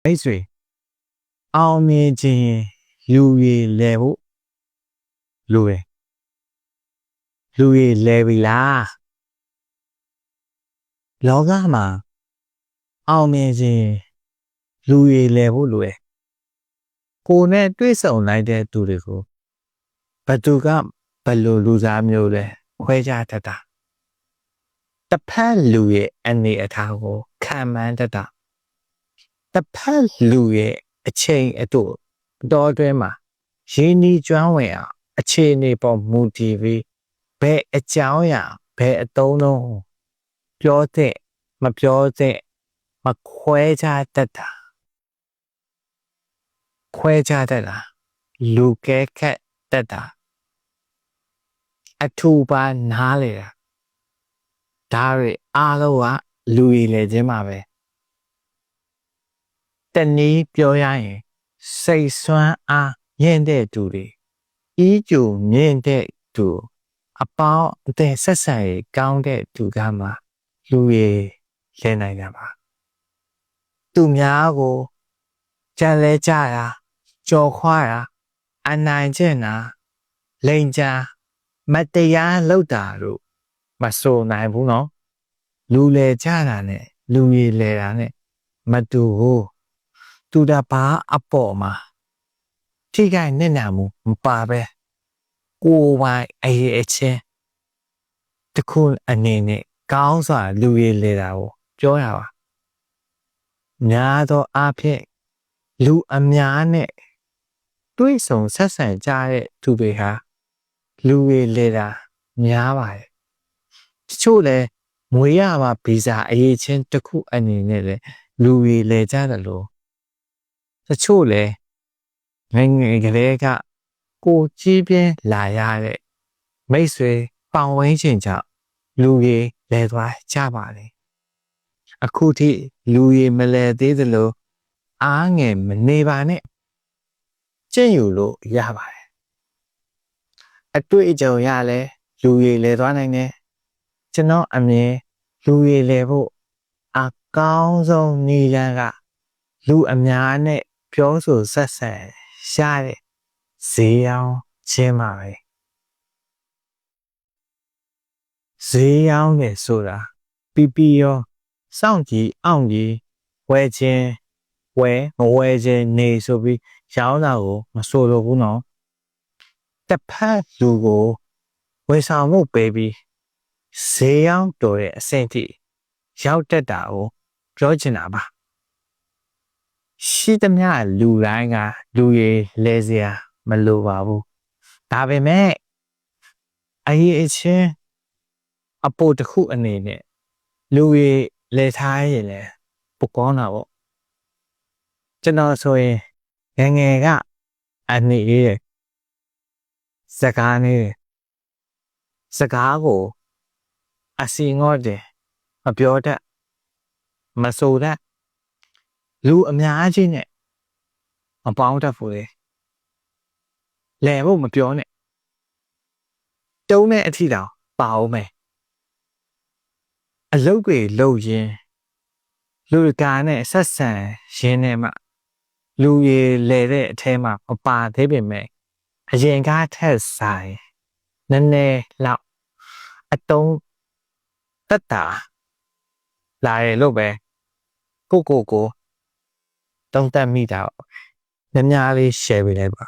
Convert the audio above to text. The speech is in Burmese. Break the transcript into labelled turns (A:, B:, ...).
A: မိတ်ဆွေအောင်မြင်ခြင်းလူရည်လဲဖို့လူရည်လဲပြီလားလောကမှာအောင်မြင်ခြင်းလူရည်လဲဖို့လိုတယ်ကိုယ်နဲ့တွေ့ဆုံလိုက်တဲ့သူတွေကိုဘသူကဘယ်လိုလူစားမျိုးလဲခွဲခြားတတ်တာတစ်ဖက်လူရဲ့အနေအထားကိုခံမှန်းတတ်တာတစ်ဖက်လူရဲ့အချိန်အတူတော်အတွင်းမှာရင်းနှီးကျွမ်းဝင်အောင်အခြေအနေပေါ်မူတည်ပြီးဘယ်အကြောင်းအရာဘယ်အသုံးလုံးပြောတဲ့မပြောတဲ့မခွဲခြားတတ်တာခွဲခြားတတ်တာလူကဲခတ်တတ်တာအထူပါနားလေတာဒါတွေအားလုံးကလူရည်လေခြင်းမှာပဲတနည်းပြောရရင်စိတ်ဆွမ်းအားမြင့်တဲ့သူတွေဤကျူမြင့်တဲ့သူအပေါင်းအသင်ဆက်ဆံရေးကောင်းတဲ့သူကမှလူရည်လဲနိုင်တာပါသူများကိုကြံလဲကြတာကြော်ခွာတာအနိုင်ကျင့်တာလိန်ချာမတရားလုပ်တာတို့မဆိုနိုင်ဘူးနော်လူလဲကြတာနဲ့လူရည်လဲတာနဲ့မတူဘူးသူတပါအပေါ်မှာထိခိုက်နစ်နာမှုမပါပဲကိုယ်ပိုင်အရေးအချင်းတခုအနေနဲ့ကောင်းစွာလူရည်လဲတာကိုပြောရပါများသောအားဖြင့်လူအများနဲ့တွေ့ဆုံဆက်ဆံကြတဲ့သူတွေဟာလူရည်လဲတာများပါတယ်တချို့လဲမွေရပါဗီဇာအရေးချင်းတစ်ခုအနေနဲ့လဲလူရည်လဲကြတယ်လို့တချို့လဲငယ်ငယ်ကလေးကကိုကြီးပြင်းလာရတဲ့မိတ်ဆွေပေါင်ဝင်းချင်းကြောင့်လူရည်လဲသွားကြပါလေအခုထိလူရည်မလဲသေးသလိုအားငယ်မနေပါနဲ့ကျင့်ယူလို့ရပါတယ်အတွေ့အကြုံရလဲလူရည်လဲသွားနိုင်တယ်ကျွန်တော်အမြင်လူရည်လဲဖို့အကောင်းဆုံးနည်းလမ်းကလူအများနဲ့ပြောဆိုဆက်ဆံရှားတဲ့ဈေးရောင်းခြင်းပါပဲဈေးရောင်းတယ်ဆိုတာပီပီရောစောင့်ကြည့်အောင်ကြည့်ဝယ်ခြင်းဝယ်မဝယ်ခြင်းနေဆိုပြီးရောင်းတာကိုမဆိုလိုဘူးနော်တစ်ဖက်လူကိုဝယ်ဆောင်မှုပေးပြီးဈေးရောင်းတော်တဲ့အဆင့်ထိရောက်တတ်တာကိုပြောချင်တာပါရှိသမျှလူတိုင်းကလူရည်လဲစရာမလိုပါဘူးဒါပေမဲ့အရေးအချင်းအပိုတစ်ခုအနေနဲ့လူရည်လဲထားရင်လည်းပိုကောင်းတာပေါ့ကျွန်တော်ဆိုရင်ငယ်ကအနေရဲ့စကားနဲ့စကားကိုအစီငေါ့တယ်မပြောတတ်မဆိုတတ်လူအများကြီးနဲ့မပေါင်းတတ်ဘူးလေလဲဖို့မပြောနဲ့တုံးတဲ့အထီတောင်ပါအောင်မယ်အလုပ်တွေလုပ်ရင်းလူကာနဲ့ဆက်ဆံရင်းနဲ့မှလူရည်လဲတဲ့အထဲမှာမပါသေးပေမဲ့အရင်ကထက်ဆိုင်နည်းနည်းလောက်အတုံးတက်တာလာရလို့ပဲကိုတုံးတက်မိတာများများလေး share ပေးလိုက်ပါ